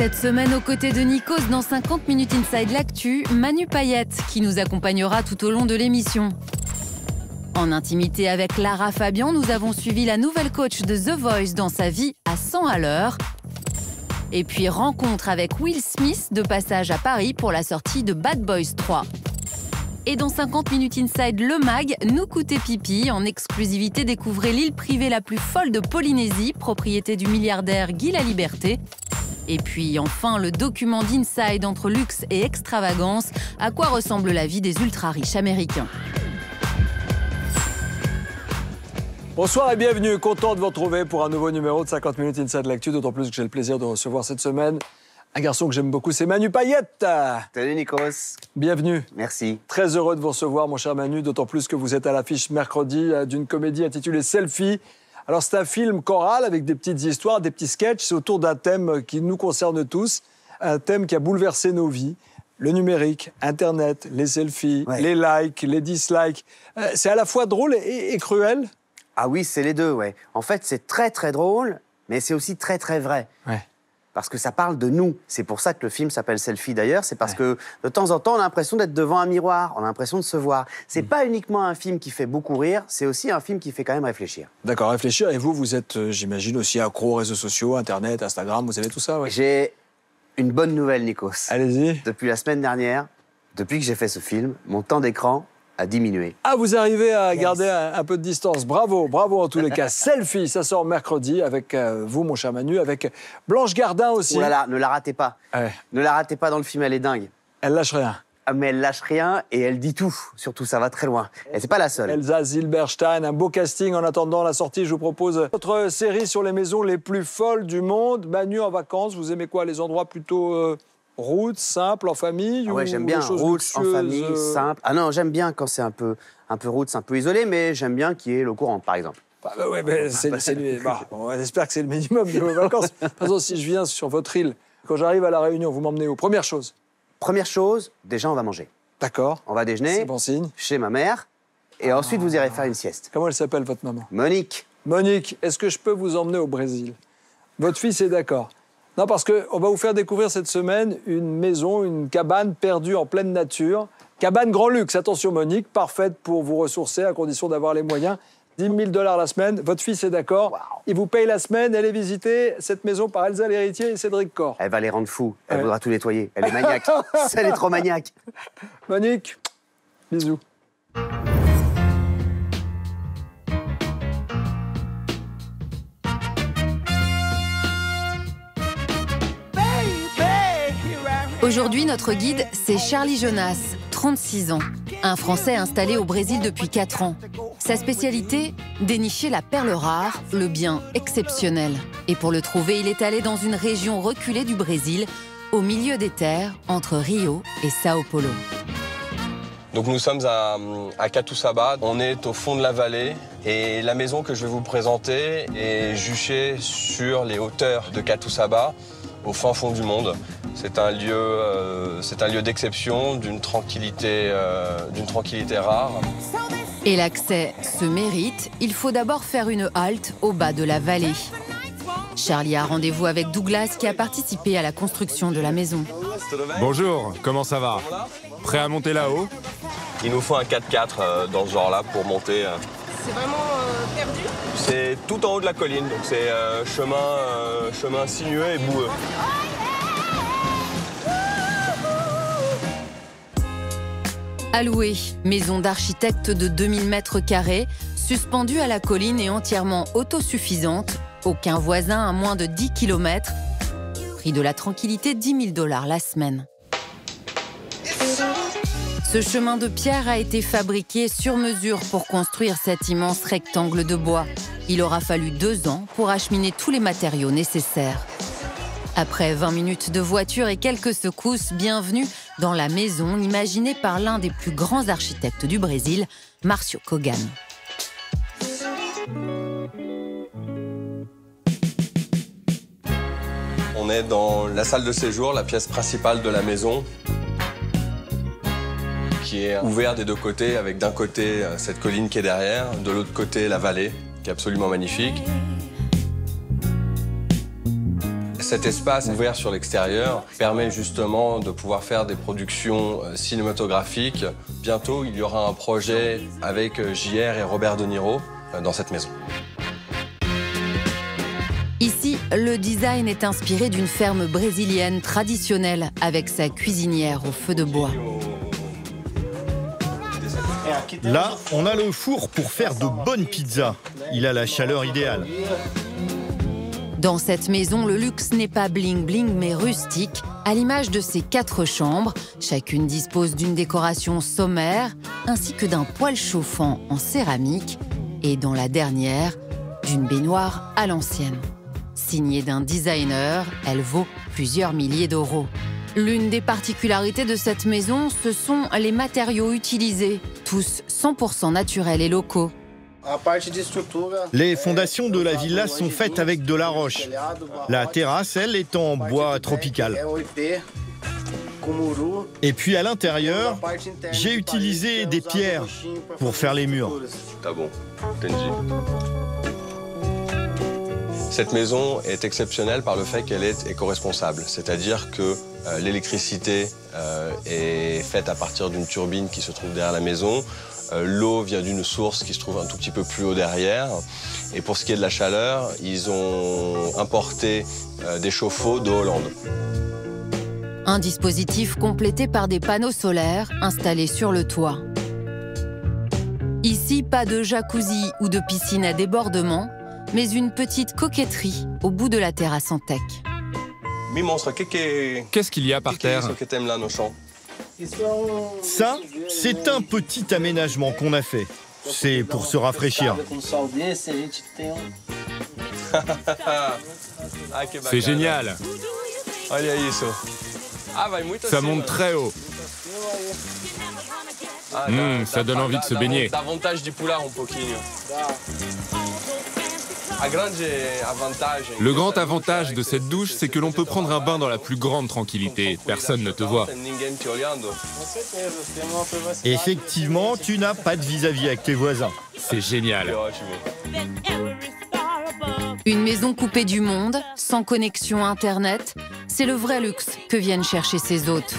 Cette semaine, aux côtés de Nikos, dans 50 minutes Inside l'actu, Manu Payette, qui nous accompagnera tout au long de l'émission. En intimité avec Lara Fabian, nous avons suivi la nouvelle coach de The Voice dans sa vie à 100 à l'heure. Et puis rencontre avec Will Smith de passage à Paris pour la sortie de Bad Boys 3. Et dans 50 minutes Inside le mag, nous coûter pipi. En exclusivité, découvrez l'île privée la plus folle de Polynésie, propriété du milliardaire Guy Laliberté. Et puis enfin, le document d'Inside entre luxe et extravagance. À quoi ressemble la vie des ultra-riches américains? Bonsoir et bienvenue, content de vous retrouver pour un nouveau numéro de 50 minutes Inside l'actu, d'autant plus que j'ai le plaisir de recevoir cette semaine un garçon que j'aime beaucoup, c'est Manu Payette. Salut Nikos. Bienvenue. Merci. Très heureux de vous recevoir, mon cher Manu, d'autant plus que vous êtes à l'affiche mercredi d'une comédie intitulée Selfie. Alors c'est un film choral avec des petites histoires, des petits sketchs, c'est autour d'un thème qui nous concerne tous, un thème qui a bouleversé nos vies. Le numérique, Internet, les selfies, les likes, les dislikes. C'est à la fois drôle et cruel. Ah oui, c'est les deux, ouais. En fait, c'est très très drôle, mais c'est aussi très très vrai. Ouais. Parce que ça parle de nous. C'est pour ça que le film s'appelle Selfie d'ailleurs. C'est parce que de temps en temps, on a l'impression d'être devant un miroir. On a l'impression de se voir. C'est pas uniquement un film qui fait beaucoup rire, c'est aussi un film qui fait quand même réfléchir. D'accord, réfléchir. Et vous êtes, j'imagine, aussi accro aux réseaux sociaux, Internet, Instagram, vous avez tout ça, ouais. J'ai une bonne nouvelle, Nikos. Allez-y. Depuis la semaine dernière, depuis que j'ai fait ce film, mon temps d'écran a diminué. Ah, vous arrivez à garder un peu de distance. Bravo, bravo en tous les cas. Selfie, ça sort mercredi avec vous, mon cher Manu, avec Blanche Gardin aussi. Oh là là, ne la ratez pas. Ouais. Ne la ratez pas dans le film, elle est dingue. Elle lâche rien. Ah, mais elle lâche rien et elle dit tout. Surtout, ça va très loin. Et c'est pas la seule. Elsa Zilberstein, un beau casting. En attendant la sortie, je vous propose notre série sur les maisons les plus folles du monde. Manu en vacances, vous aimez quoi? Les endroits plutôt roots, simples, en famille? Ah ouais, j'aime bien. Roots, en famille, simple. Ah non, j'aime bien quand c'est un peu roots, un peu isolé, mais j'aime bien qu'il y ait l'eau courante, par exemple. Ouais, mais on espère que c'est le minimum de vos vacances. Par exemple, si je viens sur votre île, quand j'arrive à La Réunion, vous m'emmenez où? Première chose. Première chose, déjà, on va manger. D'accord. On va déjeuner. C'est bon signe. Chez ma mère. Et ensuite, vous irez faire une sieste. Comment elle s'appelle, votre maman? Monique. Monique, est-ce que je peux vous emmener au Brésil? Votre fils est d'accord. Non, parce qu'on va vous faire découvrir cette semaine une maison, une cabane perdue en pleine nature. Cabane grand luxe, attention Monique, parfaite pour vous ressourcer à condition d'avoir les moyens. 10 000 $ la semaine, votre fils est d'accord. Wow. Il vous paye la semaine, allez visiter cette maison par Elsa l'héritier et Cédric Corr. Elle va les rendre fous, elle voudra tout nettoyer. Elle est maniaque, elle est trop maniaque. Monique, bisous. Aujourd'hui, notre guide, c'est Charlie Jonas, 36 ans. Un Français installé au Brésil depuis 4 ans. Sa spécialité, dénicher la perle rare, le bien exceptionnel. Et pour le trouver, il est allé dans une région reculée du Brésil, au milieu des terres, entre Rio et Sao Paulo. Donc nous sommes à Catuçaba, on est au fond de la vallée et la maison que je vais vous présenter est juchée sur les hauteurs de Catuçaba, au fin fond du monde. C'est un lieu d'exception, d'une tranquillité rare. Et l'accès se mérite, il faut d'abord faire une halte au bas de la vallée. Charlie a rendez-vous avec Douglas qui a participé à la construction de la maison. Bonjour, comment ça va? Prêt à monter là-haut? Il nous faut un 4x4 dans ce genre-là pour monter. C'est vraiment perdu? C'est tout en haut de la colline, donc c'est chemin sinueux et boueux. À louer, maison d'architecte de 2000 m², suspendue à la colline et entièrement autosuffisante. Aucun voisin à moins de 10 km. Prix de la tranquillité, 10 000 $ la semaine. Ce chemin de pierre a été fabriqué sur mesure pour construire cet immense rectangle de bois. Il aura fallu 2 ans pour acheminer tous les matériaux nécessaires. Après 20 minutes de voiture et quelques secousses, bienvenue dans la maison imaginée par l'un des plus grands architectes du Brésil, Márcio Kogan. On est dans la salle de séjour, la pièce principale de la maison, qui est ouverte des deux côtés, avec d'un côté cette colline qui est derrière, de l'autre côté la vallée, qui est absolument magnifique. Cet espace ouvert sur l'extérieur permet justement de pouvoir faire des productions cinématographiques. Bientôt, il y aura un projet avec JR et Robert De Niro dans cette maison. Ici, le design est inspiré d'une ferme brésilienne traditionnelle avec sa cuisinière au feu de bois. Là, on a le four pour faire de bonnes pizzas. Il a la chaleur idéale. Dans cette maison, le luxe n'est pas bling-bling, mais rustique, à l'image de ses 4 chambres. Chacune dispose d'une décoration sommaire, ainsi que d'un poêle chauffant en céramique, et dans la dernière, d'une baignoire à l'ancienne. Signée d'un designer, elle vaut plusieurs milliers d'euros. L'une des particularités de cette maison, ce sont les matériaux utilisés, tous 100% naturels et locaux. Les fondations de la villa sont faites avec de la roche. La terrasse, elle, est en bois tropical. Et puis à l'intérieur, j'ai utilisé des pierres pour faire les murs. T'as bon, Tenji. Cette maison est exceptionnelle par le fait qu'elle est éco-responsable, c'est-à-dire que l'électricité est faite à partir d'une turbine qui se trouve derrière la maison. L'eau vient d'une source qui se trouve un tout petit peu plus haut derrière. Et pour ce qui est de la chaleur, ils ont importé des chauffe-eau de Hollande. Un dispositif complété par des panneaux solaires installés sur le toit. Ici, pas de jacuzzi ou de piscine à débordement, mais une petite coquetterie au bout de la terrasse en teck. Qu'est-ce qu'il y a par terre? Ça, c'est un petit aménagement qu'on a fait. C'est pour se rafraîchir. C'est génial. Ça monte très haut. Ça donne envie de se baigner. Le grand avantage de cette douche, c'est que l'on peut prendre un bain dans la plus grande tranquillité. Personne ne te voit. Effectivement, tu n'as pas de vis-à-vis avec tes voisins. C'est génial. Une maison coupée du monde, sans connexion Internet, c'est le vrai luxe que viennent chercher ses hôtes.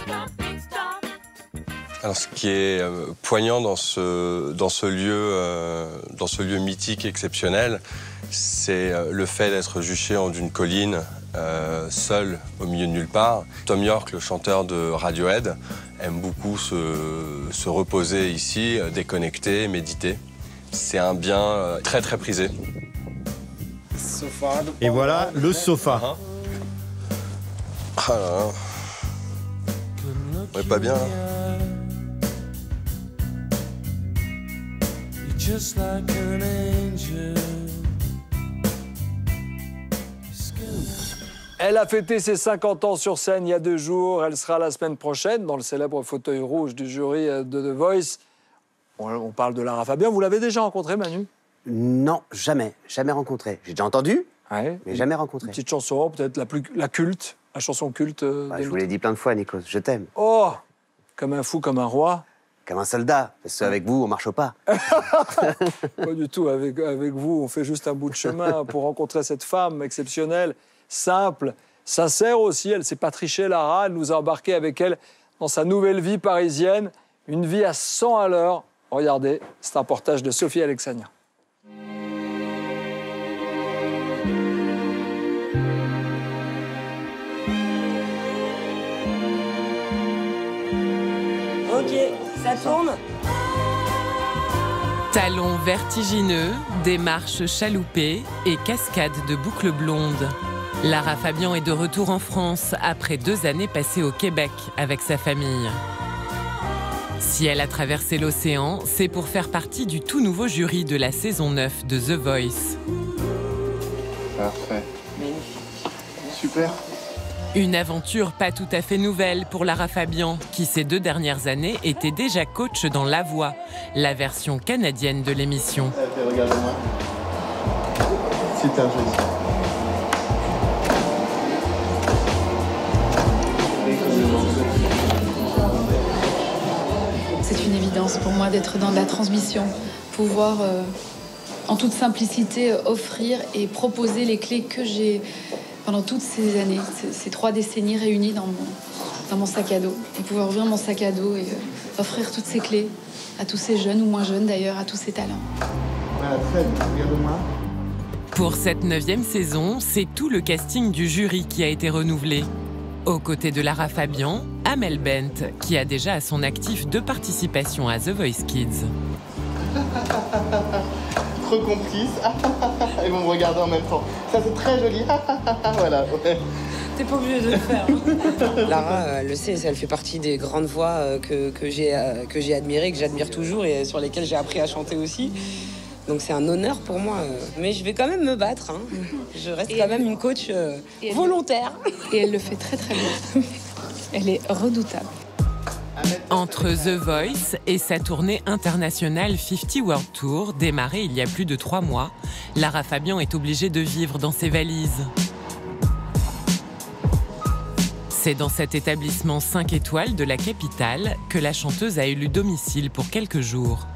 Alors, ce qui est poignant dans ce lieu mythique exceptionnel, c'est le fait d'être juché en d'une colline, seul au milieu de nulle part. Thom Yorke, le chanteur de Radiohead, aime beaucoup se reposer ici, déconnecter, méditer. C'est un bien très très prisé. Et voilà le sofa. Ah là là. On est pas bien, hein. Elle a fêté ses 50 ans sur scène il y a 2 jours. Elle sera la semaine prochaine dans le célèbre fauteuil rouge du jury de The Voice. On parle de Lara Fabian. Vous l'avez déjà rencontrée, Manu? Non, jamais. Jamais rencontré. J'ai déjà entendu, mais jamais rencontré. Une petite chanson, peut-être la culte, la chanson culte. Je vous l'ai dit plein de fois, Nikos, je t'aime. Oh, comme un fou, comme un roi. Comme un soldat, parce qu'avec vous, on marche pas. Pas du tout. Avec vous, on fait juste un bout de chemin pour rencontrer cette femme exceptionnelle, simple, sincère aussi. Elle ne s'est pas trichée, Lara. Elle nous a embarqués avec elle dans sa nouvelle vie parisienne. Une vie à 100 à l'heure. Regardez, c'est un reportage de Sophie Alexania. Ok, ça tourne. Talons vertigineux, démarches chaloupées et cascades de boucles blondes. Lara Fabian est de retour en France après 2 années passées au Québec avec sa famille. Si elle a traversé l'océan, c'est pour faire partie du tout nouveau jury de la saison 9 de The Voice. Parfait. Super. Une aventure pas tout à fait nouvelle pour Lara Fabian, qui ces 2 dernières années était déjà coach dans La Voix, la version canadienne de l'émission. Ok, regarde-moi. Super joli. C'est une évidence pour moi d'être dans de la transmission, pouvoir en toute simplicité offrir et proposer les clés que j'ai pendant toutes ces années, ces 3 décennies réunies dans mon sac à dos. Et pouvoir ouvrir mon sac à dos et offrir toutes ces clés à tous ces jeunes, ou moins jeunes d'ailleurs, à tous ces talents. Voilà, très bien, regarde-moi. Pour cette 9e saison, c'est tout le casting du jury qui a été renouvelé. Aux côtés de Lara Fabian, Amel Bent, qui a déjà à son actif 2 participations à The Voice Kids. Trop complice. Ils vont me regarder en même temps. Ça, c'est très joli. Voilà. T'es pas obligé de le faire. Lara le sait, elle fait partie des grandes voix que j'ai admirées, que j'admire toujours et sur lesquelles j'ai appris à chanter aussi. Donc c'est un honneur pour moi. Mais je vais quand même me battre. Hein. Je reste quand même une coach volontaire. Et elle le fait très très bien. Elle est redoutable. Entre The Voice et sa tournée internationale 50 World Tour, démarrée il y a plus de 3 mois, Lara Fabian est obligée de vivre dans ses valises. C'est dans cet établissement 5 étoiles de la capitale que la chanteuse a élu domicile pour quelques jours.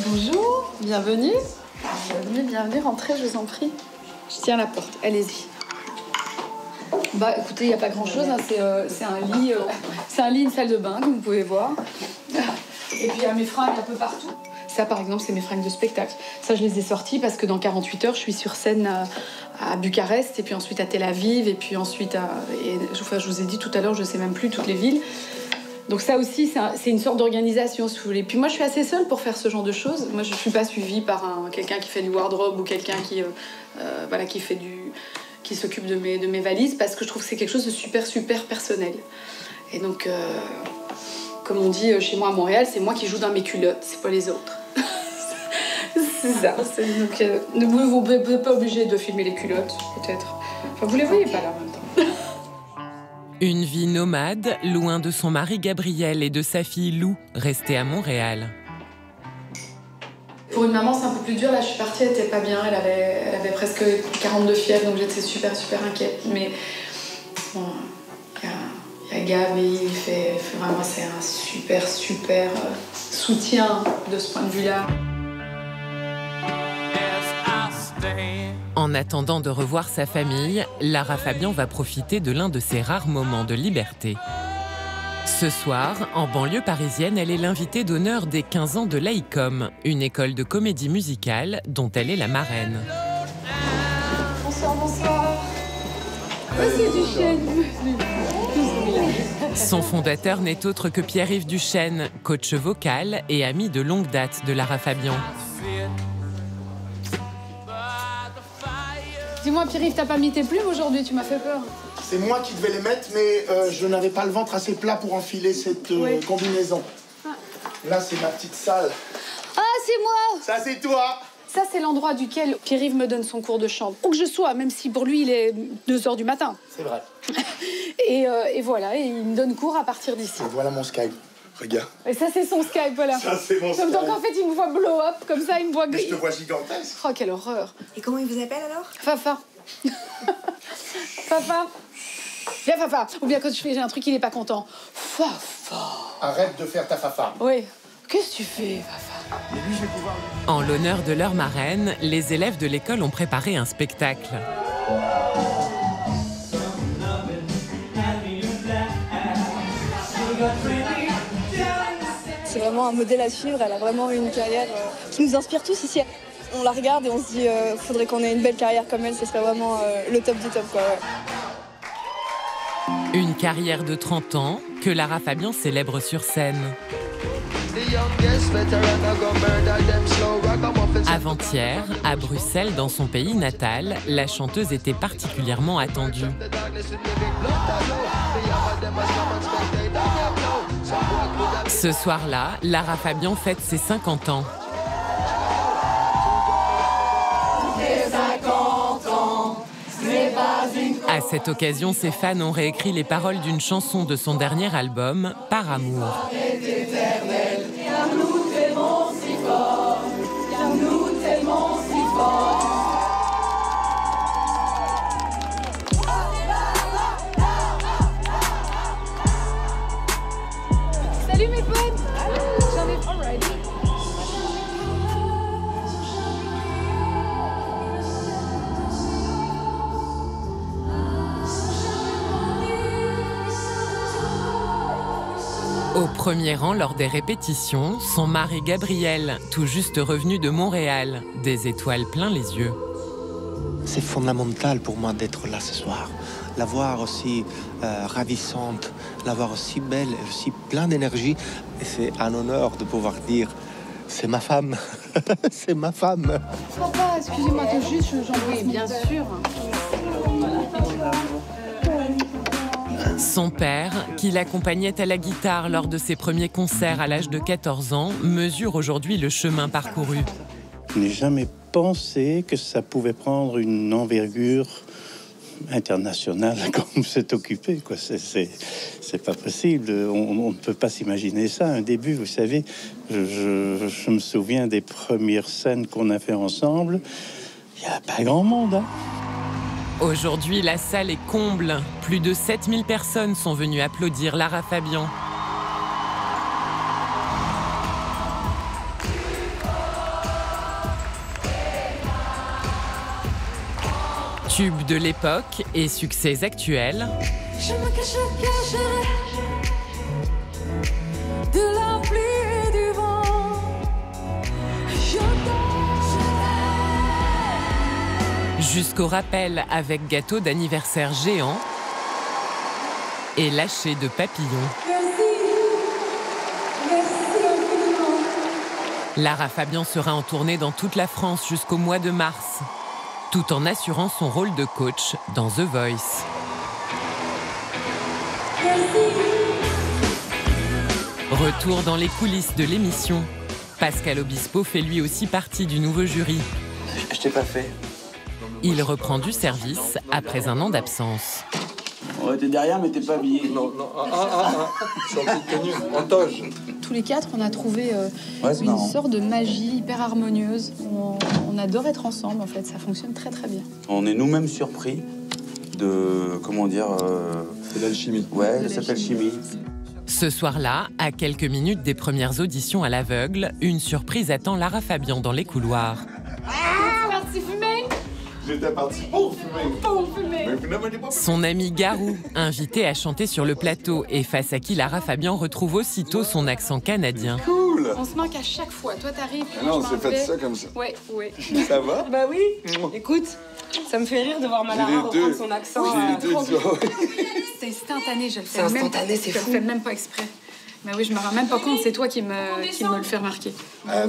Bonjour, bienvenue. Bienvenue, rentrez, je vous en prie. Je tiens la porte, allez-y. Bah écoutez, il n'y a pas grand-chose, hein. C'est un lit, une salle de bain, comme vous pouvez voir. Et puis il y a mes fringues un peu partout. Ça, par exemple, c'est mes fringues de spectacle. Ça, je les ai sorties parce que dans 48 heures, je suis sur scène à Bucarest, et puis ensuite à Tel Aviv, et puis ensuite je vous ai dit tout à l'heure, je ne sais même plus toutes les villes. Donc ça aussi, c'est une sorte d'organisation, si vous voulez. Puis moi, je suis assez seule pour faire ce genre de choses. Moi, je ne suis pas suivie par quelqu'un qui fait du wardrobe ou quelqu'un qui s'occupe de mes valises, parce que je trouve que c'est quelque chose de super, super personnel. Et donc, comme on dit chez moi à Montréal, c'est moi qui joue dans mes culottes, c'est pas les autres. C'est ça. Donc, vous n'êtes pas obligé de filmer les culottes, peut-être. Enfin, vous les voyez pas là en même temps. Une vie nomade, loin de son mari Gabriel et de sa fille Lou, restée à Montréal. Pour une maman, c'est un peu plus dur. Là, je suis partie, elle était pas bien. Elle avait presque 42 fièvres, donc j'étais super, super inquiète. Mais bon, il y a Gab, et il fait vraiment, c'est un super, super soutien de ce point de vue-là. En attendant de revoir sa famille, Lara Fabian va profiter de l'un de ses rares moments de liberté. Ce soir, en banlieue parisienne, elle est l'invitée d'honneur des 15 ans de l'AICOM, une école de comédie musicale dont elle est la marraine. Bonsoir, bonsoir. C'est Duchesne. Son fondateur n'est autre que Pierre-Yves Duchesne, coach vocal et ami de longue date de Lara Fabian. Dis-moi, Pierre-Yves, t'as pas mis tes plumes aujourd'hui? Tu m'as fait peur. C'est moi qui devais les mettre, mais je n'avais pas le ventre assez plat pour enfiler cette combinaison. Là, c'est ma petite salle. Ah, c'est moi! Ça, c'est toi! Ça, c'est l'endroit duquel Pierre-Yves me donne son cours de chant. Où que je sois, même si pour lui, il est 2h du matin. C'est vrai. et voilà, et il me donne cours à partir d'ici. Et voilà mon Skype. Regarde. Et ça, c'est son Skype, voilà. Ça, c'est mon Skype. Donc, en fait, il me voit blow up, comme ça, il me voit... Mais je te vois gigantesque. Oh, quelle horreur. Et comment il vous appelle, alors? Fafa. Fafa. Viens, Fafa. Ou bien quand j'ai un truc, il est pas content. Fafa. Arrête de faire ta Fafa. Oui. Qu'est-ce que tu fais, Fafa? Mais lui, je vais pouvoir... En l'honneur de leur marraine, les élèves de l'école ont préparé un spectacle. C'est vraiment un modèle à suivre, elle a vraiment une carrière qui nous inspire tous ici. On la regarde et on se dit faudrait qu'on ait une belle carrière comme elle, ce serait vraiment le top du top, quoi. Ouais. Une carrière de 30 ans que Lara Fabian célèbre sur scène. Avant-hier, à Bruxelles, dans son pays natal, la chanteuse était particulièrement attendue. Ce soir-là, Lara Fabian fête ses 50 ans. À cette occasion, ses fans ont réécrit les paroles d'une chanson de son dernier album, Par amour. Salut mes potes. J'en ai already. Au premier rang lors des répétitions, son mari Gabriel, tout juste revenu de Montréal, des étoiles plein les yeux. C'est fondamental pour moi d'être là ce soir. La voir aussi ravissante, la voir aussi belle et aussi plein d'énergie. Et c'est un honneur de pouvoir dire, c'est ma femme, c'est ma femme. Papa, excusez-moi, juste, j'en prie, bien sûr. Son père, qui l'accompagnait à la guitare lors de ses premiers concerts à l'âge de 14 ans, mesure aujourd'hui le chemin parcouru. Je n'ai jamais pensé que ça pouvait prendre une envergure internationale comme c'est occupé, quoi. C'est pas possible. On ne peut pas s'imaginer ça. Un début, vous savez, je me souviens des premières scènes qu'on a fait ensemble. Il n'y a pas grand monde, hein. Aujourd'hui, la salle est comble. Plus de 7000 personnes sont venues applaudir Lara Fabian. Tube de l'époque et succès actuels. Je me cacherai de la pluie et du vent. Jusqu'au rappel avec gâteau d'anniversaire géant et lâcher de papillons. Lara Fabian sera en tournée dans toute la France jusqu'au mois de mars, tout en assurant son rôle de coach dans The Voice. Retour dans les coulisses de l'émission. Pascal Obispo fait lui aussi partie du nouveau jury. Je t'ai pas fait. Il reprend du service après un an d'absence. Ouais, t'es derrière, mais t'es pas habillé. Non, sur petite tenue, en toge. Tous les quatre, on a trouvé une sorte de magie hyper harmonieuse. On adore être ensemble, en fait. Ça fonctionne très, très bien. On est nous-mêmes surpris de... Comment dire C'est l'alchimie. Ouais, cette alchimie. Ce soir-là, à quelques minutes des premières auditions à l'aveugle, une surprise attend Lara Fabian dans les couloirs. C'est parti fumer. J'étais parti pour fumer. Son ami Garou, invité à chanter sur le plateau et face à qui Lara Fabian retrouve aussitôt son accent canadien. Cool. On se manque à chaque fois. Toi, t'arrives. Non, c'est fait ça comme ça. Ouais. Ça va? Bah oui. Écoute, ça me fait rire de voir ma Lara reprendre son accent. C'est instantané, je le fais. C'est instantané, c'est fou. Je le fais même pas exprès. Mais oui, je me rends même pas compte, c'est toi qui me le fais remarquer.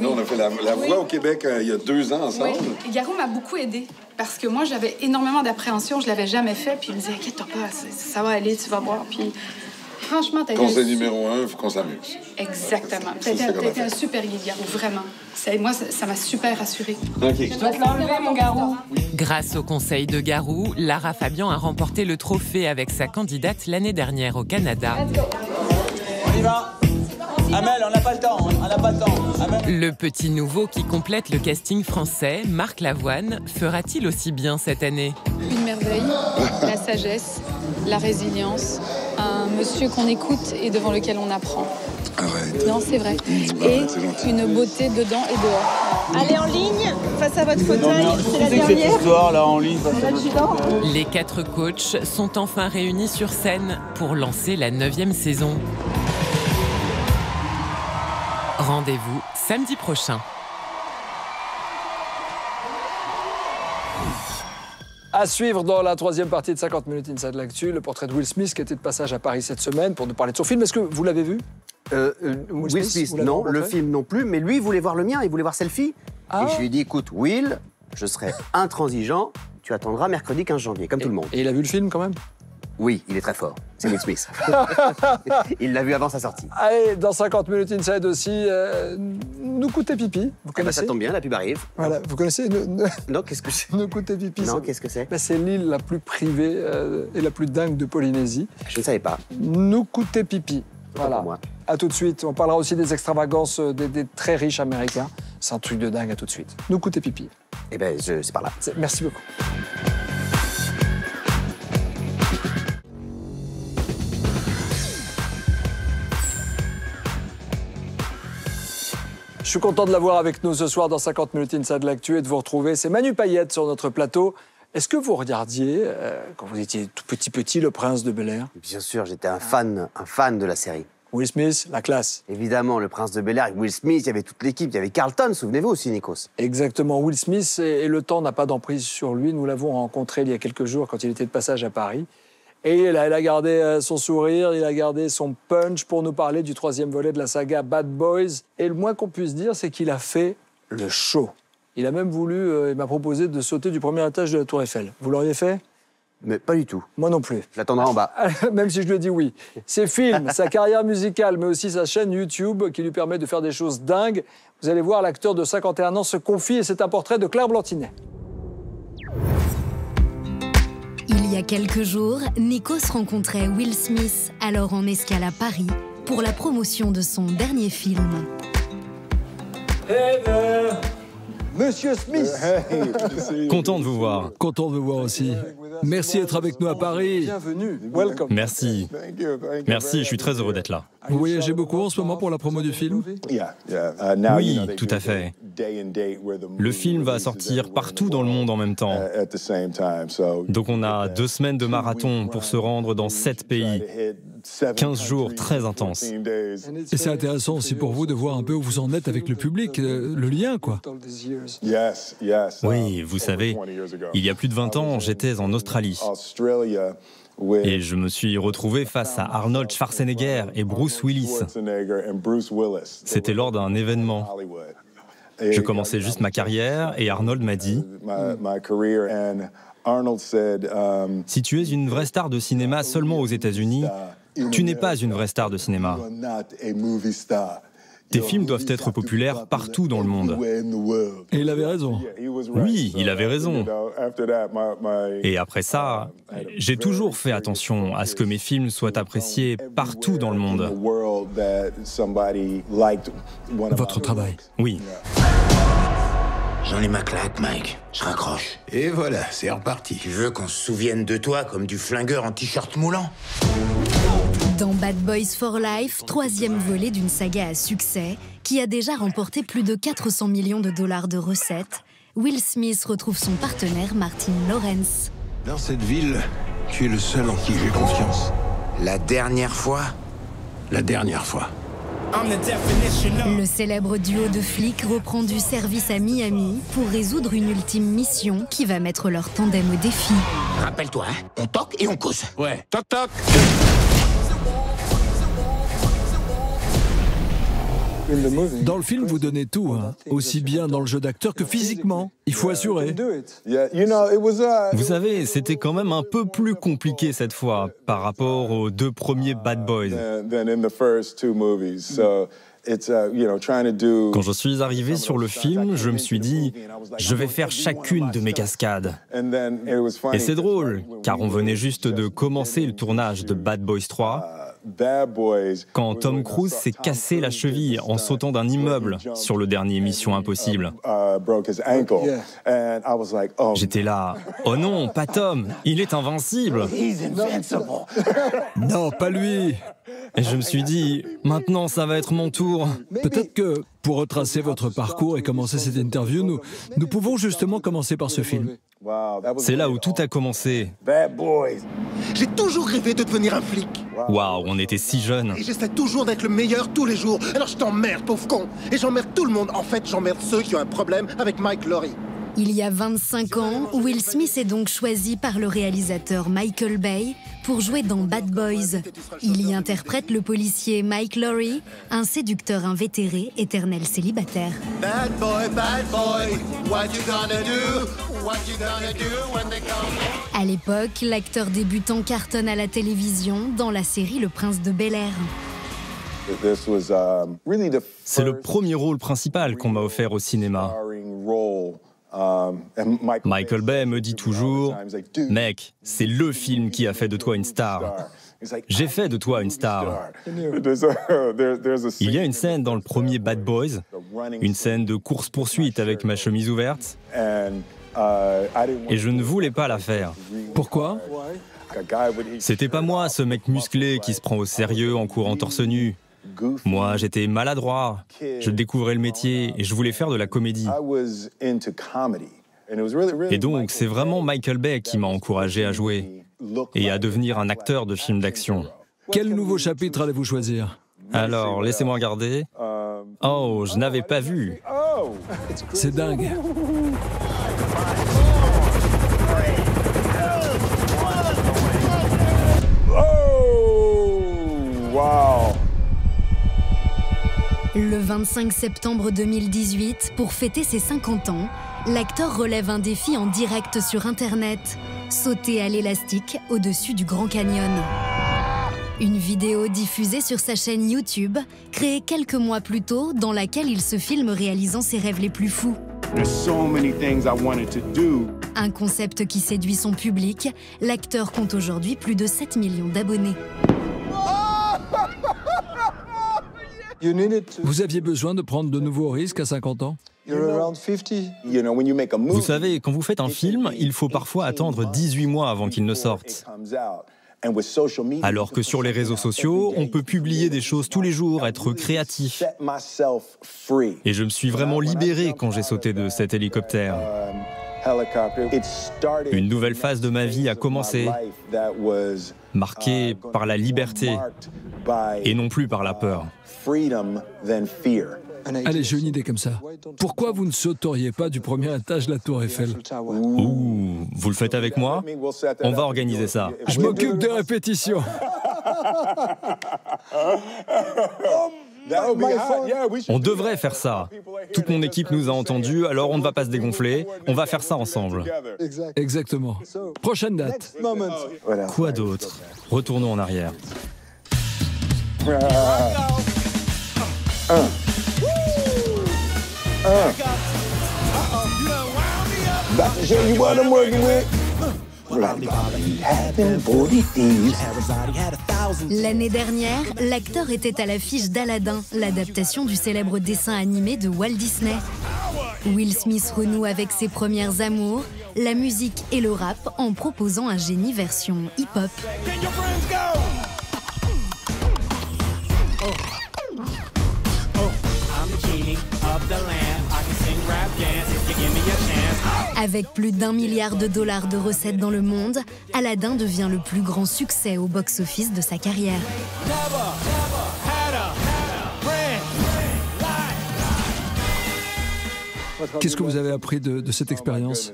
Nous, on a fait la voix au Québec il y a 2 ans ensemble. Oui. Et Garou m'a beaucoup aidée. Parce que moi, j'avais énormément d'appréhension, je l'avais jamais fait. Puis il me disait, inquiète-toi pas, ça va aller, tu vas voir. Puis franchement, t'as été... Conseil numéro 1, il faut qu'on s'amuse. Exactement. T'as été un super guide, Garou, vraiment. Moi, ça m'a super rassurée. Okay. Je dois te l'enlever, mon Garou. Grâce au conseil de Garou, Lara Fabian a remporté le trophée avec sa candidate l'année dernière au Canada. On y va. Amel, on n'a pas le temps, Amel. Le petit nouveau qui complète le casting français, Marc Lavoine, fera-t-il aussi bien cette année? Une merveille, la sagesse, la résilience, un monsieur qu'on écoute et devant lequel on apprend. Arrête. Non, c'est vrai. Et une beauté dedans et dehors. Allez en ligne, face à votre fauteuil, c'est la dernière. Cette histoire là en ligne. Les 4 coachs sont enfin réunis sur scène pour lancer la 9e saison. Rendez-vous samedi prochain. À suivre dans la 3e partie de 50 minutes Inside l'Actu, le portrait de Will Smith qui était de passage à Paris cette semaine pour nous parler de son film. Est-ce que vous l'avez vu Will Smith, non, le film non plus, mais lui, il voulait voir le mien, il voulait voir Selfie. Et je lui ai dit, écoute, Will, je serai intransigeant, tu attendras mercredi 15 janvier, comme tout le monde. Et il a vu le film quand même? Oui, il est très fort, c'est Will Smith. Il l'a vu avant sa sortie. Allez, dans 50 minutes Inside aussi, Nous Coûter Pipi, vous connaissez? Ça tombe bien, la pub arrive. Voilà, vous connaissez Non, qu'est-ce que c'est? Nous Coûter Pipi. Non, qu'est-ce que c'est? C'est l'île la plus privée et la plus dingue de Polynésie. Je ne savais pas. Nous Coûter Pipi. Voilà. Pour moi. À tout de suite. On parlera aussi des extravagances des très riches américains. C'est un truc de dingue. À tout de suite. Nous Coûter Pipi. Eh ben, c'est par là. Merci beaucoup. Je suis content de l'avoir avec nous ce soir dans 50 minutes Inside l'Actu et de vous retrouver. C'est Manu Payette sur notre plateau. Est-ce que vous regardiez, quand vous étiez tout petit, Le Prince de Bel-Air? Bien sûr, j'étais un fan de la série. Will Smith, la classe. Évidemment, le prince de Bel-Air avec Will Smith, il y avait toute l'équipe, il y avait Carlton, souvenez-vous aussi, Nikos. Exactement, Will Smith, et le temps n'a pas d'emprise sur lui. Nous l'avons rencontré il y a quelques jours quand il était de passage à Paris. Et il a gardé son sourire, il a gardé son punch pour nous parler du 3e volet de la saga Bad Boys. Et le moins qu'on puisse dire, c'est qu'il a fait le show. Il a même voulu, il m'a proposé de sauter du premier étage de la Tour Eiffel. Vous l'auriez fait ? Mais pas du tout. Moi non plus. Je l'attendrai en bas. Même si je lui ai dit oui. Ses films, sa carrière musicale, mais aussi sa chaîne YouTube qui lui permet de faire des choses dingues. Vous allez voir, l'acteur de 51 ans se confie et c'est un portrait de Claire Blantinet. Il y a quelques jours, Nikos rencontrait Will Smith, alors en escale à Paris, pour la promotion de son dernier film. Hey there. Monsieur Smith. Content de vous voir. Content de vous voir aussi. Merci d'être avec nous à Paris. Bienvenue. Welcome. Merci. Merci, je suis très heureux d'être là. Vous voyagez beaucoup en ce moment pour la promo du film? Oui, tout à fait. Le film va sortir partout dans le monde en même temps. Donc on a 2 semaines de marathon pour se rendre dans 7 pays. 15 jours très intenses. Et c'est intéressant aussi pour vous de voir un peu où vous en êtes avec le public, le lien, quoi. Oui, vous savez, il y a plus de 20 ans, j'étais en Australie. Et je me suis retrouvé face à Arnold Schwarzenegger et Bruce Willis. C'était lors d'un événement. Je commençais juste ma carrière et Arnold m'a dit « Si tu es une vraie star de cinéma seulement aux États-Unis, tu n'es pas une vraie star de cinéma. Tes films doivent être populaires partout dans le monde. » Et il avait raison. Oui, il avait raison. Et après ça, j'ai toujours fait attention à ce que mes films soient appréciés partout dans le monde. Votre travail. Oui. J'en ai ma claque, Mike. Je raccroche. Et voilà, c'est reparti. Tu veux qu'on se souvienne de toi comme du flingueur en t-shirt moulant? Dans Bad Boys for Life, 3e volet d'une saga à succès, qui a déjà remporté plus de 400 millions de dollars de recettes, Will Smith retrouve son partenaire Martin Lawrence. Dans cette ville, tu es le seul en qui j'ai confiance. La dernière fois? La dernière fois. Le célèbre duo de flics reprend du service à Miami pour résoudre une ultime mission qui va mettre leur tandem au défi. Rappelle-toi, hein, on toque et on cause. Ouais, toc toc. Dans le film, vous donnez tout, hein. Aussi bien dans le jeu d'acteur que physiquement. Il faut assurer. Vous savez, c'était quand même un peu plus compliqué cette fois par rapport aux 2 premiers Bad Boys. Quand je suis arrivé sur le film, je me suis dit, je vais faire chacune de mes cascades. Et c'est drôle, car on venait juste de commencer le tournage de Bad Boys 3, quand Tom Cruise s'est cassé la cheville en sautant d'un immeuble sur le dernier Mission Impossible. J'étais là, oh non, pas Tom, il est invincible. Non, pas lui. Et je me suis dit, maintenant ça va être mon tour. Peut-être que, pour retracer votre parcours et commencer cette interview, nous pouvons justement commencer par ce film. C'est là où tout a commencé. Bad Boys. J'ai toujours rêvé de devenir un flic. Waouh, on était si jeunes. Et j'essaie toujours d'être le meilleur tous les jours. Alors je t'emmerde, pauvre con. Et j'emmerde tout le monde. En fait, j'emmerde ceux qui ont un problème avec Mike Lowrey. Il y a 25 ans, Will Smith est donc choisi par le réalisateur Michael Bay pour jouer dans Bad Boys. Il y interprète le policier Mike Lowrey, un séducteur invétéré, éternel célibataire. Bad boy, what you gonna do? What you gonna do when they come? À l'époque, l'acteur débutant cartonne à la télévision dans la série Le Prince de Bel-Air. C'est le premier rôle principal qu'on m'a offert au cinéma. Michael Bay me dit toujours, mec, c'est le film qui a fait de toi une star. J'ai fait de toi une star. Il y a une scène dans le premier Bad Boys, une scène de course-poursuite avec ma chemise ouverte, et je ne voulais pas la faire. Pourquoi ? C'était pas moi, ce mec musclé qui se prend au sérieux en courant torse nu. Moi, j'étais maladroit, je découvrais le métier et je voulais faire de la comédie. Et donc, c'est vraiment Michael Bay qui m'a encouragé à jouer et à devenir un acteur de film d'action. Quel nouveau chapitre allez-vous choisir ? Alors, laissez-moi regarder. Oh, je n'avais pas vu. C'est dingue. Wow. Le 25 septembre 2018, pour fêter ses 50 ans, l'acteur relève un défi en direct sur Internet. Sauter à l'élastique au-dessus du Grand Canyon. Une vidéo diffusée sur sa chaîne YouTube, créée quelques mois plus tôt, dans laquelle il se filme réalisant ses rêves les plus fous. Un concept qui séduit son public, l'acteur compte aujourd'hui plus de 7 millions d'abonnés. Vous aviez besoin de prendre de nouveaux risques à 50 ans? Vous savez, quand vous faites un film, il faut parfois attendre 18 mois avant qu'il ne sorte. Alors que sur les réseaux sociaux, on peut publier des choses tous les jours, être créatif. Et je me suis vraiment libéré quand j'ai sauté de cet hélicoptère. Une nouvelle phase de ma vie a commencé, marquée par la liberté et non plus par la peur. Allez, j'ai une idée comme ça. Pourquoi vous ne sauteriez pas du premier étage de la Tour Eiffel? Ouh, vous le faites avec moi? On va organiser ça. Je m'occupe des répétitions. On devrait faire ça. Toute mon équipe nous a entendus, alors on ne va pas se dégonfler. On va faire ça ensemble. Exactement. Prochaine date. Quoi d'autre? Retournons en arrière. L'année dernière, l'acteur était à l'affiche d'Aladin, l'adaptation du célèbre dessin animé de Walt Disney. Will Smith renoue avec ses premières amours, la musique et le rap, en proposant un génie version hip-hop. Avec plus d'1 milliard de dollars de recettes dans le monde, Aladdin devient le plus grand succès au box-office de sa carrière. Qu'est-ce que vous avez appris de cette expérience?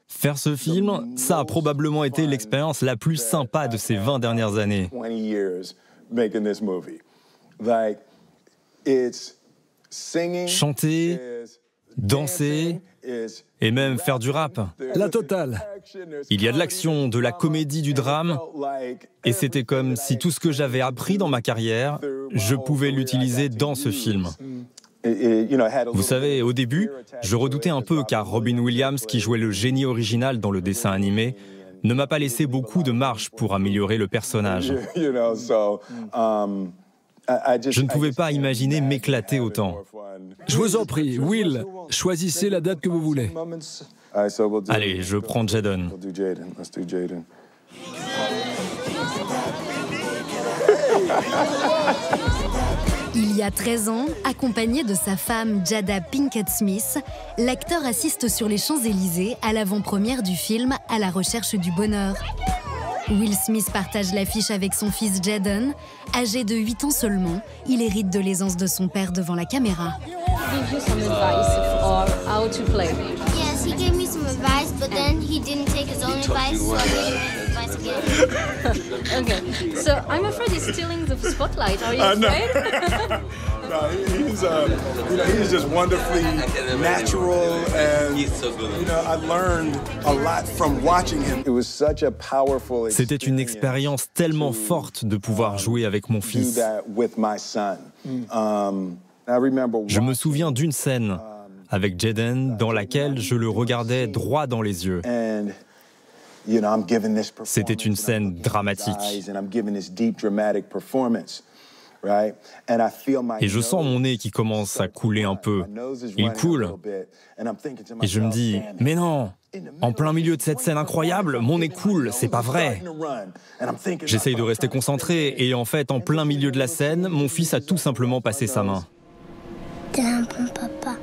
Faire ce film, ça a probablement été l'expérience la plus sympa de ces 20 dernières années. Chanter, danser et même faire du rap. La totale. Il y a de l'action, de la comédie, du drame. Et c'était comme si tout ce que j'avais appris dans ma carrière, je pouvais l'utiliser dans ce film. Vous savez, au début, je redoutais un peu car Robin Williams, qui jouait le génie original dans le dessin animé, ne m'a pas laissé beaucoup de marge pour améliorer le personnage. Je ne pouvais pas imaginer m'éclater autant. Je vous en prie, Will, choisissez la date que vous voulez. Allez, je prends Jaden. Il y a 13 ans, accompagné de sa femme Jada Pinkett Smith, l'acteur assiste sur les Champs-Élysées à l'avant-première du film À la recherche du bonheur. Will Smith partage l'affiche avec son fils Jaden. Âgé de 8 ans seulement, il hérite de l'aisance de son père devant la caméra. Yes, he gave me some advice, but then he didn't take his own advice, so I gave him advice again. Okay, so I'm afraid he's stealing the spotlight. Are you afraid? No, he's just wonderfully natural, and I learned a lot from watching him. It was such a powerful. C'était une expérience tellement forte de pouvoir jouer avec mon fils. Je me souviens d'une scène avec Jaden dans laquelle je le regardais droit dans les yeux. C'était une scène dramatique. Et je sens mon nez qui commence à couler un peu. Il coule. Et je me dis, mais non, en plein milieu de cette scène incroyable, mon nez coule, c'est pas vrai. J'essaye de rester concentré et en fait, en plein milieu de la scène, mon fils a tout simplement passé sa main. T'es un bon papa.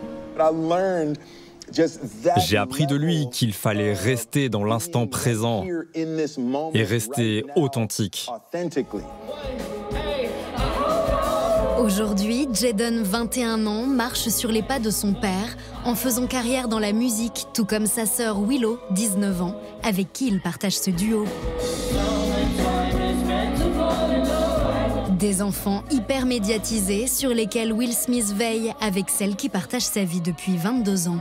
J'ai appris de lui qu'il fallait rester dans l'instant présent et rester authentique. Aujourd'hui, Jaden, 21 ans, marche sur les pas de son père en faisant carrière dans la musique, tout comme sa sœur Willow, 19 ans, avec qui il partage ce duo. Des enfants hyper médiatisés sur lesquels Will Smith veille avec celle qui partage sa vie depuis 22 ans.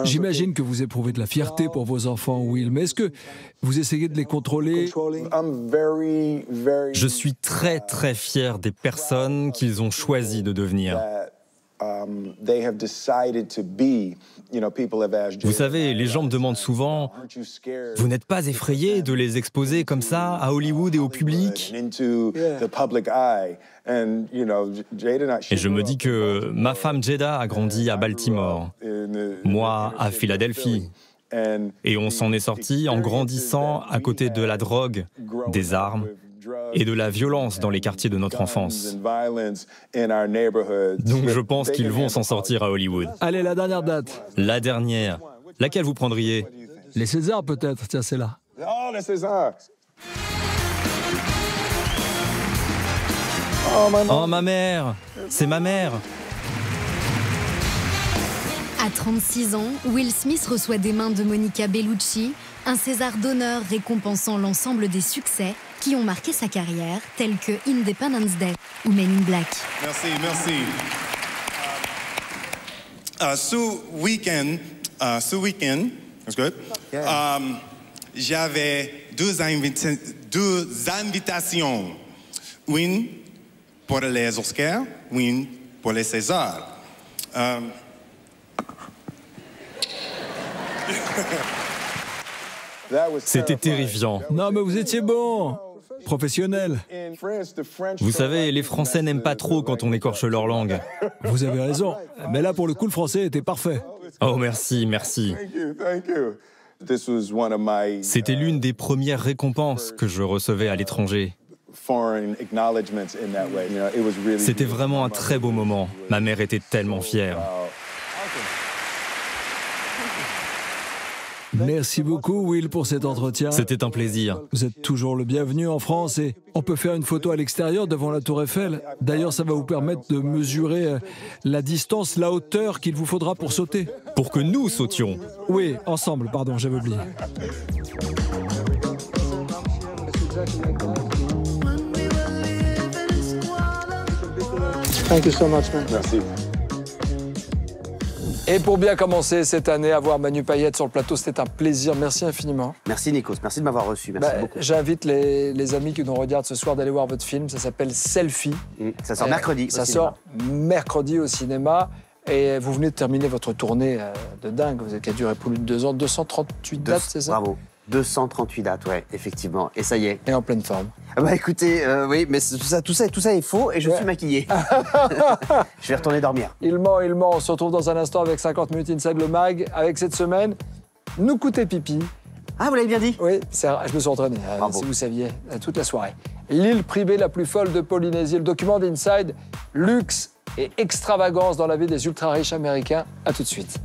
J'imagine que vous éprouvez de la fierté pour vos enfants, Will, mais est-ce que vous essayez de les contrôler? Je suis très très fier des personnes qu'ils ont choisi de devenir. Vous savez, les gens me demandent souvent « Vous n'êtes pas effrayé de les exposer comme ça à Hollywood et au public ?» Et je me dis que ma femme Jada a grandi à Baltimore, moi à Philadelphie. Et on s'en est sorti en grandissant à côté de la drogue, des armes et de la violence dans les quartiers de notre enfance. Donc je pense qu'ils vont s'en sortir à Hollywood. Allez, la dernière date. La dernière. Laquelle vous prendriez? Les Césars peut-être, tiens, c'est là. Oh, les Césars. Oh, ma mère! C'est ma mère! À 36 ans, Will Smith reçoit des mains de Monica Bellucci un César d'honneur récompensant l'ensemble des succès qui ont marqué sa carrière, tels que Independence Day ou Men in Black. Merci, merci. Ce week-end, that's good. J'avais deux invitations. Une pour les Oscars, une pour les Césars. C'était terrifiant. Non, mais vous étiez bon, professionnel. Vous savez, les Français n'aiment pas trop quand on écorche leur langue. Vous avez raison, mais là, pour le coup, le français était parfait. Oh, merci, merci. C'était l'une des premières récompenses que je recevais à l'étranger. C'était vraiment un très beau moment. Ma mère était tellement fière. Merci beaucoup, Will, pour cet entretien. C'était un plaisir. Vous êtes toujours le bienvenu en France et on peut faire une photo à l'extérieur devant la Tour Eiffel. D'ailleurs, ça va vous permettre de mesurer la distance, la hauteur qu'il vous faudra pour sauter. Pour que nous sautions. Oui, ensemble, pardon, j'avais oublié. Thank you so much, man. Merci. Et pour bien commencer cette année, avoir Manu Payette sur le plateau, c'était un plaisir. Merci infiniment. Merci Nikos, merci de m'avoir reçu. Merci beaucoup. J'invite les amis qui nous regardent ce soir d'aller voir votre film. Ça s'appelle Selfie. Ça sort mercredi. Ça sort mercredi au cinéma. Et vous venez de terminer votre tournée de dingue, qui a duré plus de 2 ans. 238 dates, c'est ça? Bravo. 238 dates, ouais, effectivement. Et ça y est. Et en pleine forme. Bah écoutez, oui, mais tout ça est faux et je suis maquillé. Je vais retourner dormir. Il ment. On se retrouve dans un instant avec 50 minutes Inside le Mag. Avec cette semaine, nous coûter pipi. Ah, vous l'avez bien dit? Oui, je me suis entraîné, si vous saviez, toute la soirée. L'île privée la plus folle de Polynésie, le document d'Inside, luxe et extravagance dans la vie des ultra-riches américains. À tout de suite.